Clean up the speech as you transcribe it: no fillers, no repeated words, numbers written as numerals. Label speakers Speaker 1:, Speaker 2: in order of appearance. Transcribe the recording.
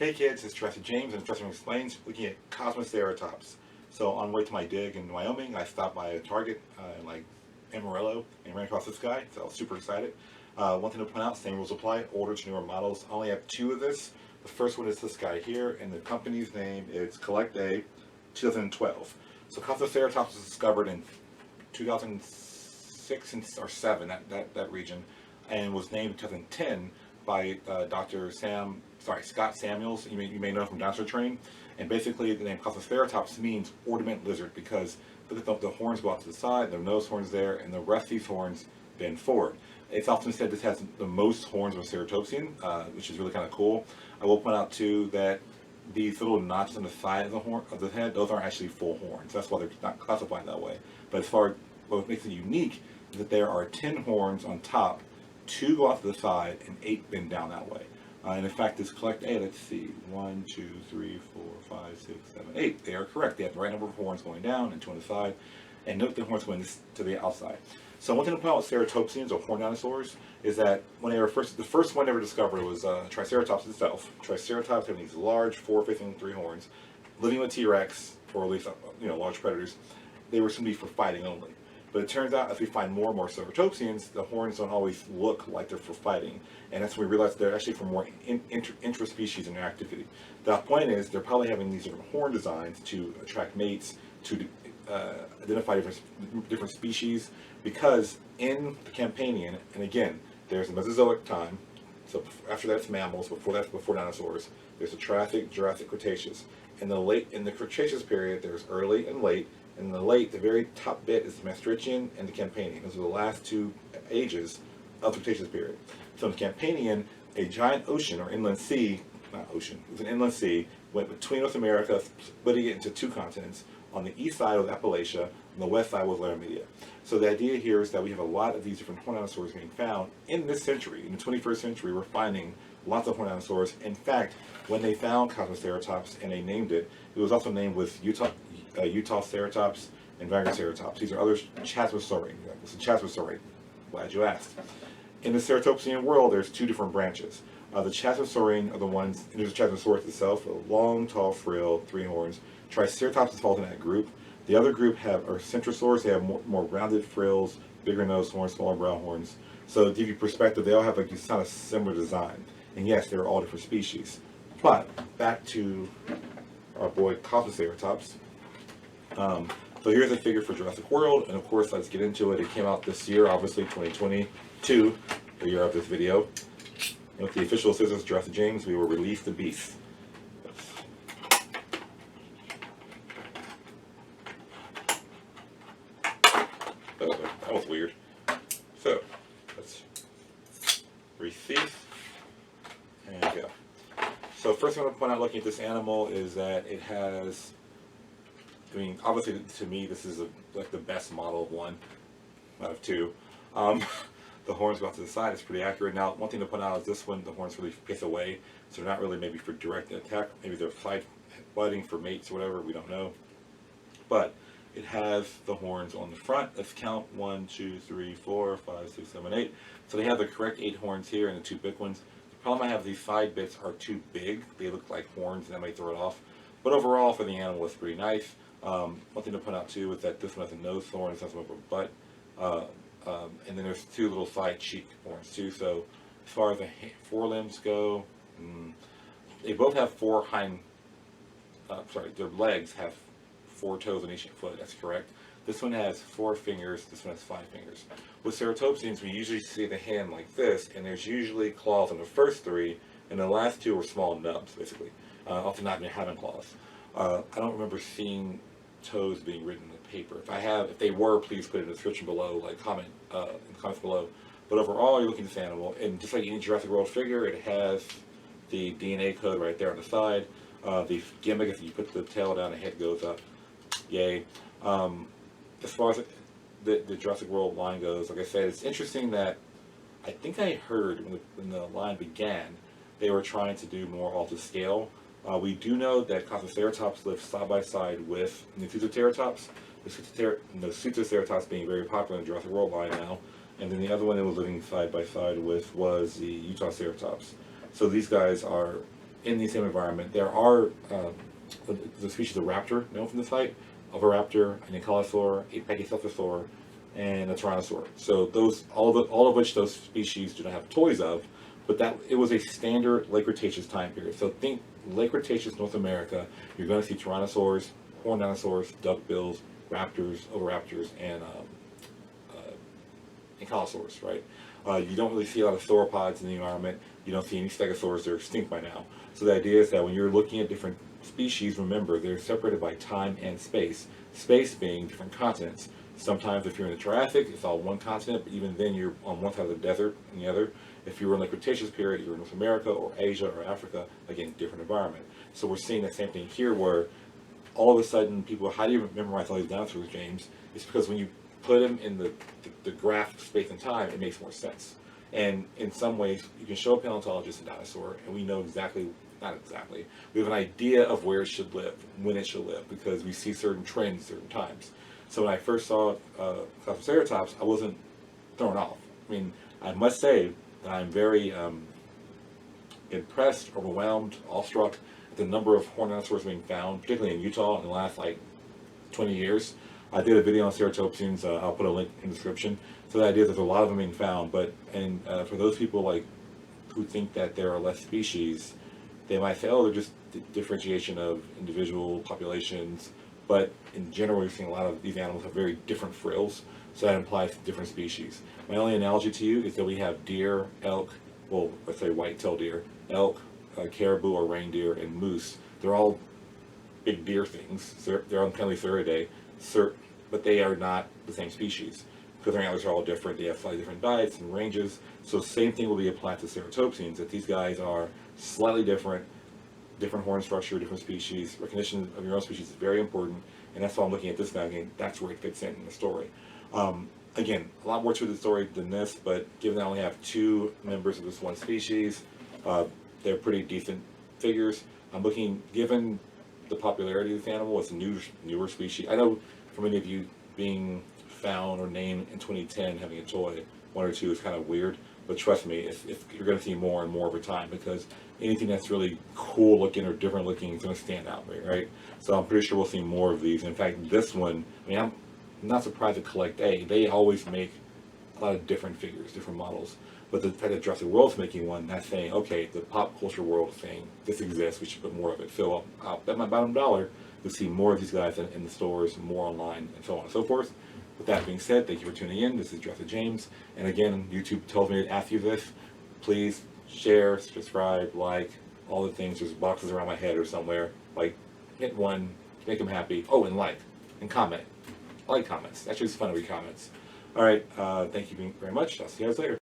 Speaker 1: Hey kids, it's Jurassic James and Jurassic Explains, looking at Kosmoceratops. So on the way to my dig in Wyoming, I stopped by a Target in like Amarillo and ran across this guy, so I was super excited. One thing to point out, same rules apply, older to newer models. I only have two of this. The first one is this guy here, and the company's name is Collect A 2012. So Kosmoceratops was discovered in 2006 or 7, that region, and was named in 2010 by Scott Samuels. You may know from Dinosaur Train. And basically, the name Kosmoceratops means ornament lizard because look at the horns go out to the side, the nose horns there, and the rest of these horns bend forward. It's often said this has the most horns of a ceratopsian, which is really kind of cool. I will point out too that these little notches on the side of the head, those aren't actually full horns. That's why they're not classified that way. But as far as what makes it unique is that there are 10 horns on top, 2 go out to the side, and 8 bend down that way. And in fact, this Collect A, let's see, 1, 2, 3, 4, 5, 6, 7, 8. They are correct. They have the right number of horns going down and 2 on the side. And note the horns going to the outside. So one thing to point out with ceratopsians or horned dinosaurs is that when they were the first one ever discovered was Triceratops itself. Triceratops having these large 4-facing 3 horns, living with T-Rex, or at least large predators. They were supposed to be for fighting only. But it turns out as we find more and more ceratopsians, the horns don't always look like they're for fighting. And that's when we realize they're actually for more intra-species interactivity. The point is they're probably having these different horn designs to attract mates, to identify different species, because in the Campanian, and again, there's the Mesozoic time, so after that's mammals, before dinosaurs, there's the Triassic, Jurassic, Cretaceous. In the Cretaceous period, there's early and late. In the late, the very top bit is the Maastrichtian and the Campanian. Those are the last 2 ages of the Cretaceous period. So in the Campanian, a giant ocean or inland sea, not ocean, it was an inland sea, went between North America, splitting it into 2 continents. On the east side was Appalachia, and the west side was Laramida. So the idea here is that we have a lot of these different horned dinosaurs being found in this century. In the 21st century, we're finding lots of horned dinosaurs. In fact, when they found Kosmoceratops and they named it, it was also named with Utaceratops and Vagriceratops. These are other Chasmosauri. This is Chasmosauri. Glad you asked. In the ceratopsian world, there's 2 different branches. The Chasmosaurian are the ones, and there's a Chasmosaurus itself, a long, tall, frail, 3 horns. Triceratops falls in that group. The other group are centrosaurs. They have more rounded frills, bigger nose horns, smaller brow horns. So to give you perspective, they all have like this kind of similar design. And yes, they're all different species. But back to our boy Kosmoceratops. So here's a figure for Jurassic World, and of course, let's get into it. It came out this year, obviously 2022, the year of this video. And with the official scissors, Jurassic James, we will release the beast. That was weird. So, let's receive and go. So first thing I want to point out looking at this animal is that it has, obviously to me this is like the best model of one out of 2. The horns go out to the side, it's pretty accurate. Now one thing to point out is this one, the horns really face away, so they're not really maybe for direct attack, maybe they're side butting for mates or whatever, we don't know. But it has the horns on the front. Let's count 1, 2, 3, 4, 5, 6, 7, 8. So they have the correct 8 horns here and the 2 big ones. The problem I have, these side bits are too big. They look like horns and that might throw it off. But overall for the animal it's pretty nice. One thing to point out too is that this one has a nose horn, this has one for a butt. And then there's 2 little side cheek horns too. So as far as the forelimbs go, they both have 4 their legs have 4 toes on each foot, that's correct. This one has 4 fingers, this one has 5 fingers. With ceratopsians, we usually see the hand like this, and there's usually claws on the first 3, and the last 2 are small nubs, basically. Often not even having claws. I don't remember seeing toes being written in the paper. If they were, please put it in the description below, comment in the comments below. But overall, you're looking at this animal, and just like any Jurassic World figure, it has the DNA code right there on the side. The gimmick is you put the tail down, the head goes up. Yay. As far as the Jurassic World line goes, like I said, it's interesting that I think I heard when the line began, they were trying to do more all to scale. We do know that Kosmoceratops lives side by side with Utaceratops, the Utaceratops being very popular in the Jurassic World line now, and then the other one that was living side by side with was the Utaceratops. So these guys are in the same environment. There are the species of raptor known from the site, of a raptor, an ankylosaur, a pachycephalosaur, and a tyrannosaur. So those, all of which those species do not have toys of, but that it was a standard Late Cretaceous time period. So think Late Cretaceous North America, you're going to see tyrannosaurs, horned dinosaurs, duckbills, raptors, oviraptors, and ankylosaurs, right? You don't really see a lot of sauropods in the environment. You don't see any stegosaurs. They're extinct by now. So the idea is that when you're looking at different species, remember, they're separated by time and space. Space being different continents. Sometimes if you're in the Jurassic, it's all one continent, but even then you're on one side of the desert and the other. If you were in the Cretaceous period, you're in North America or Asia or Africa, again, different environment. So we're seeing the same thing here where all of a sudden people, how do you memorize all these dinosaurs, James? It's because when you put them in the graph of space and time, it makes more sense. And in some ways, you can show a paleontologist a dinosaur, and we know exactly, not exactly, we have an idea of where it should live, when it should live, because we see certain trends certain times. So when I first saw Kosmoceratops, I wasn't thrown off. I mean, I must say that I'm very impressed, overwhelmed, awestruck at the number of horned dinosaurs being found, particularly in Utah in the last like 20 years. I did a video on ceratopsians. I'll put a link in the description. So the idea is there's a lot of them being found, but for those people like who think that there are less species, they might say, oh, they're just differentiation of individual populations. But in general, we're seeing a lot of these animals have very different frills, so that implies different species. My only analogy to you is that we have deer, elk, well, let's say white-tailed deer, elk, caribou or reindeer, and moose. They're all big deer things. They're on Paleotheridae, but they are not the same species because their antlers are all different. They have slightly different diets and ranges. So same thing will be applied to ceratopsians, that these guys are slightly different horn structure, different species. Recognition of your own species is very important, and that's why I'm looking at this now. Again, that's where it fits in the story. Again, a lot more to the story than this, but given that I only have 2 members of this one species, they're pretty decent figures. I'm looking, given the popularity of this animal, it's a newer species. I know for many of you, being found or named in 2010, having a toy, 1 or 2 is kind of weird, but trust me, if you're going to see more and more over time, because anything that's really cool looking or different looking is going to stand out, right? So I'm pretty sure we'll see more of these. In fact, this one, I mean, I'm not surprised to collect they always make a lot of different figures, different models. But the fact that Jurassic World's making one, that's saying, okay, the pop culture world is saying this exists, we should put more of it. So I'll bet my bottom dollar to see more of these guys in the stores, more online, and so on and so forth. With that being said, thank you for tuning in. This is Jurassic James. And again, YouTube tells me to ask you this. Please share, subscribe, like, all the things. There's boxes around my head or somewhere. Like, hit one, make them happy. Oh, and like, and comment. I like comments. That's just fun to read comments. All right, thank you very much. I'll see you guys later.